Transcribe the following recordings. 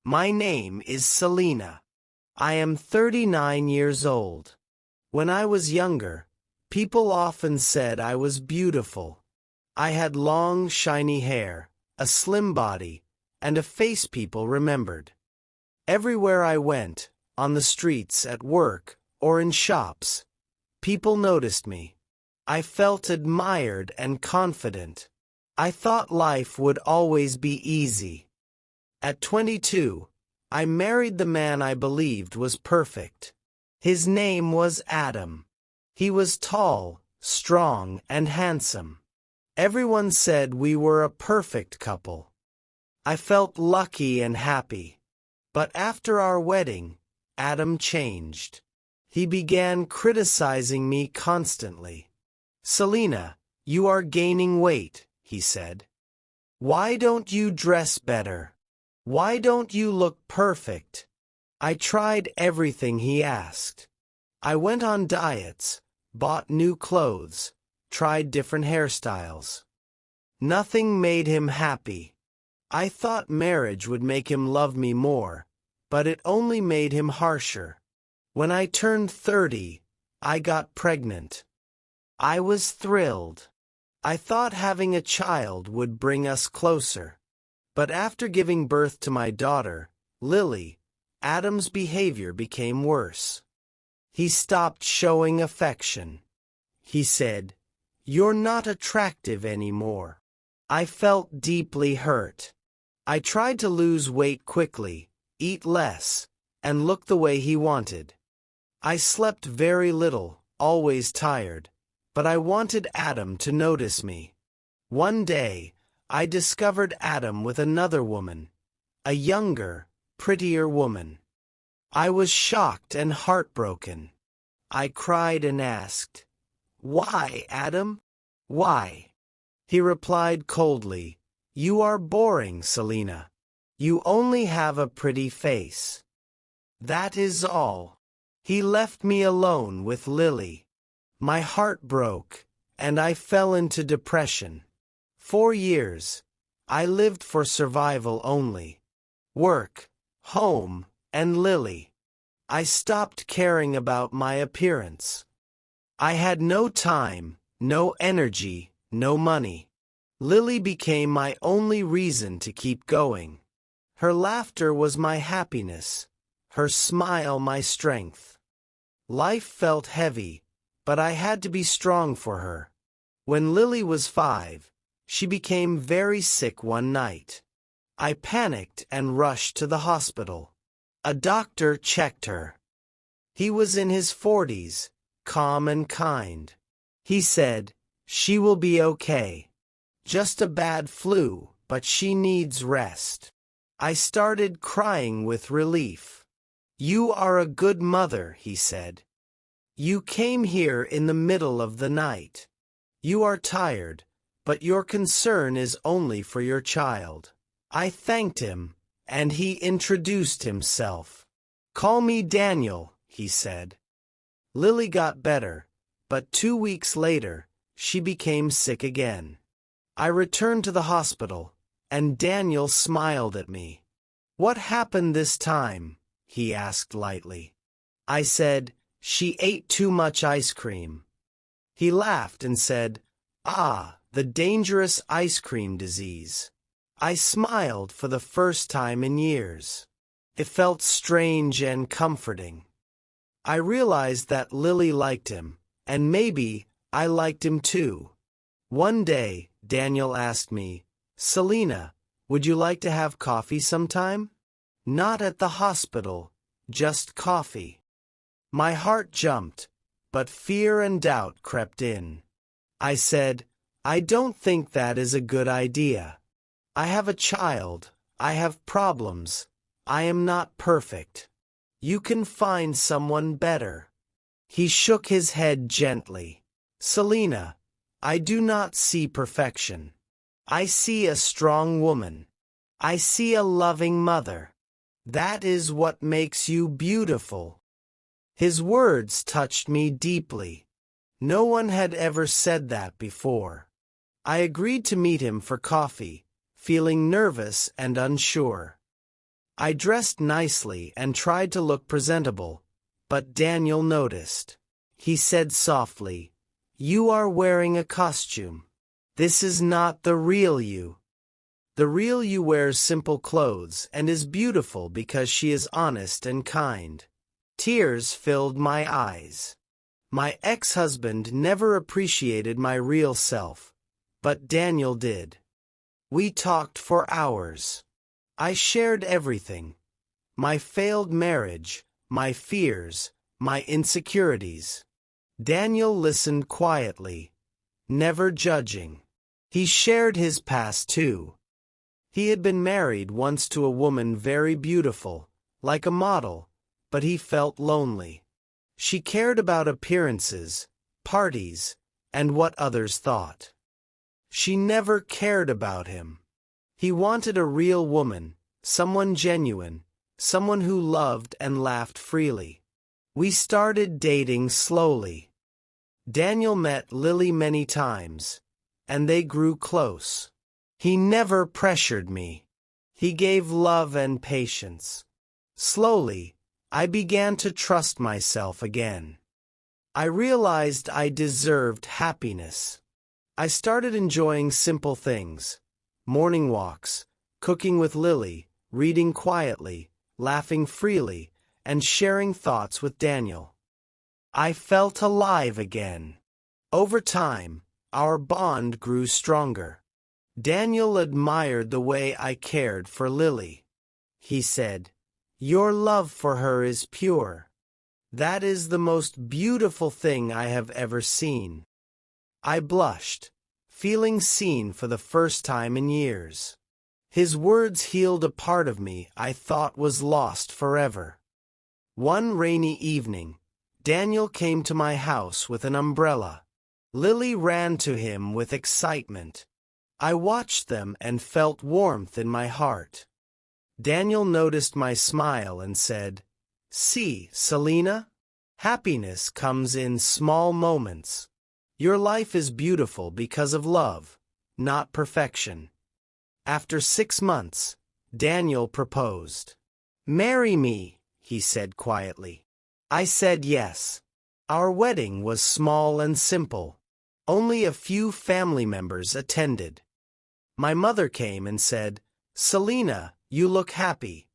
My name is Selena. I am 39 years old. When I was younger, people often said I was beautiful. I had long, shiny hair, a slim body, and a face people remembered. Everywhere I went, on the streets, at work, or in shops, people noticed me. I felt admired and confident. I thought life would always be easy. At 22, I married the man I believed was perfect. His name was Adam. He was tall, strong, and handsome. Everyone said we were a perfect couple. I felt lucky and happy. But after our wedding, Adam changed. He began criticizing me constantly. "Selena, you are gaining weight," he said. "Why don't you dress better? Why don't you look perfect?" I tried everything he asked. I went on diets, bought new clothes, tried different hairstyles. Nothing made him happy. I thought marriage would make him love me more, but it only made him harsher. When I turned 30, I got pregnant. I was thrilled. I thought having a child would bring us closer. But after giving birth to my daughter, Lily, Adam's behavior became worse. He stopped showing affection. He said, "You're not attractive anymore." I felt deeply hurt. I tried to lose weight quickly, eat less, and look the way he wanted. I slept very little, always tired, but I wanted Adam to notice me. One day, I discovered Adam with another woman, a younger, prettier woman. I was shocked and heartbroken. I cried and asked, "Why, Adam? Why?" He replied coldly, "You are boring, Selena. You only have a pretty face. That is all." He left me alone with Lily. My heart broke, and I fell into depression. 4 years, I lived for survival only. Work, home, and Lily. I stopped caring about my appearance. I had no time, no energy, no money. Lily became my only reason to keep going. Her laughter was my happiness, her smile my strength. Life felt heavy, but I had to be strong for her. When Lily was 5, she became very sick one night. I panicked and rushed to the hospital. A doctor checked her. He was in his 40s, calm and kind. He said, "She will be okay. Just a bad flu, but she needs rest." I started crying with relief. "You are a good mother," he said. "You came here in the middle of the night. You are tired, but your concern is only for your child." I thanked him, and he introduced himself. "Call me Daniel," he said. Lily got better, but 2 weeks later, she became sick again. I returned to the hospital, and Daniel smiled at me. "What happened this time?" he asked lightly. I said, "She ate too much ice cream." He laughed and said, "Ah, the dangerous ice cream disease." I smiled for the first time in years. It felt strange and comforting. I realized that Lily liked him, and maybe I liked him too. One day, Daniel asked me, "Selena, would you like to have coffee sometime?" Not at the hospital, just coffee. My heart jumped, but fear and doubt crept in. I said, "I don't think that is a good idea. I have a child, I have problems, I am not perfect. You can find someone better." He shook his head gently. "Selena, I do not see perfection. I see a strong woman. I see a loving mother. That is what makes you beautiful." His words touched me deeply. No one had ever said that before. I agreed to meet him for coffee, feeling nervous and unsure. I dressed nicely and tried to look presentable, but Daniel noticed. He said softly, "You are wearing a costume. This is not the real you." The real you wears simple clothes and is beautiful because she is honest and kind. Tears filled my eyes. My ex-husband never appreciated my real self, but Daniel did. We talked for hours. I shared everything. My failed marriage, my fears, my insecurities. Daniel listened quietly, never judging. He shared his past too. He had been married once to a woman very beautiful, like a model, but he felt lonely. She cared about appearances, parties, and what others thought. She never cared about him. He wanted a real woman, someone genuine, someone who loved and laughed freely. We started dating slowly. Daniel met Lily many times, and they grew close. He never pressured me. He gave love and patience. Slowly, I began to trust myself again. I realized I deserved happiness. I started enjoying simple things: morning walks, cooking with Lily, reading quietly, laughing freely, and sharing thoughts with Daniel. I felt alive again. Over time, our bond grew stronger. Daniel admired the way I cared for Lily. He said, "Your love for her is pure. That is the most beautiful thing I have ever seen." I blushed, feeling seen for the first time in years. His words healed a part of me I thought was lost forever. One rainy evening, Daniel came to my house with an umbrella. Lily ran to him with excitement. I watched them and felt warmth in my heart. Daniel noticed my smile and said, "See, Selena? Happiness comes in small moments. Your life is beautiful because of love, not perfection." After 6 months, Daniel proposed. "Marry me," he said quietly. I said yes. Our wedding was small and simple. Only a few family members attended. My mother came and said, "Selena, you look happy."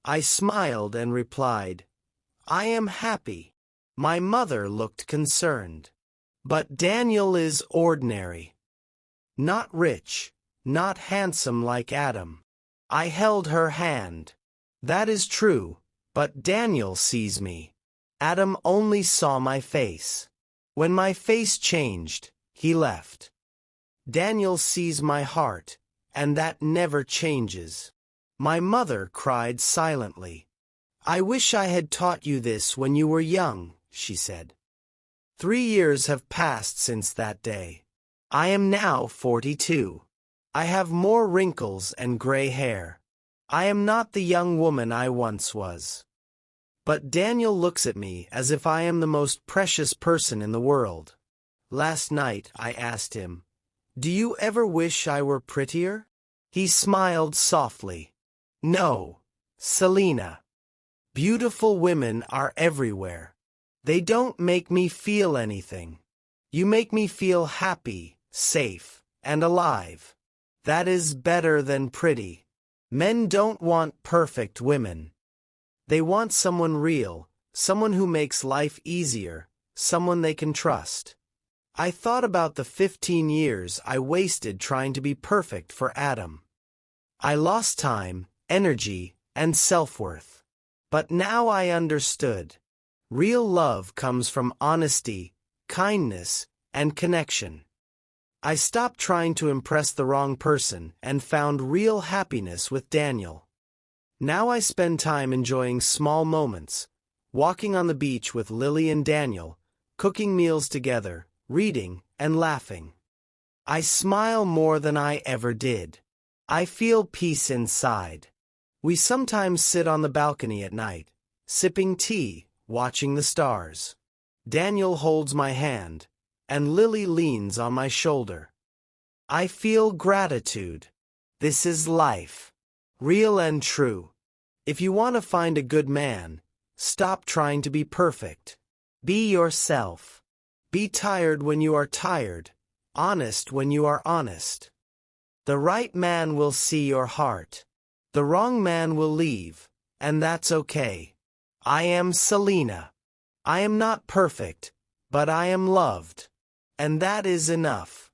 I smiled and replied, "I am happy." My mother looked concerned. "But Daniel is ordinary. Not rich, not handsome like Adam." I held her hand. "That is true, but Daniel sees me. Adam only saw my face. When my face changed, he left. Daniel sees my heart, and that never changes." My mother cried silently. "I wish I had taught you this when you were young," she said. 3 years have passed since that day. I am now 42. I have more wrinkles and gray hair. I am not the young woman I once was. But Daniel looks at me as if I am the most precious person in the world. Last night I asked him, "Do you ever wish I were prettier?" He smiled softly. "No, Selena. Beautiful women are everywhere. They don't make me feel anything. You make me feel happy, safe, and alive. That is better than pretty. Men don't want perfect women. They want someone real, someone who makes life easier, someone they can trust." I thought about the 15 years I wasted trying to be perfect for Adam. I lost time, energy, and self-worth. But now I understood. Real love comes from honesty, kindness, and connection. I stopped trying to impress the wrong person and found real happiness with Daniel. Now I spend time enjoying small moments, walking on the beach with Lily and Daniel, cooking meals together, reading, and laughing. I smile more than I ever did. I feel peace inside. We sometimes sit on the balcony at night, sipping tea, watching the stars. Daniel holds my hand, and Lily leans on my shoulder. I feel gratitude. This is life. Real and true. If you want to find a good man, stop trying to be perfect. Be yourself. Be tired when you are tired, honest when you are honest. The right man will see your heart. The wrong man will leave, and that's okay. I am Selena. I am not perfect, but I am loved. And that is enough.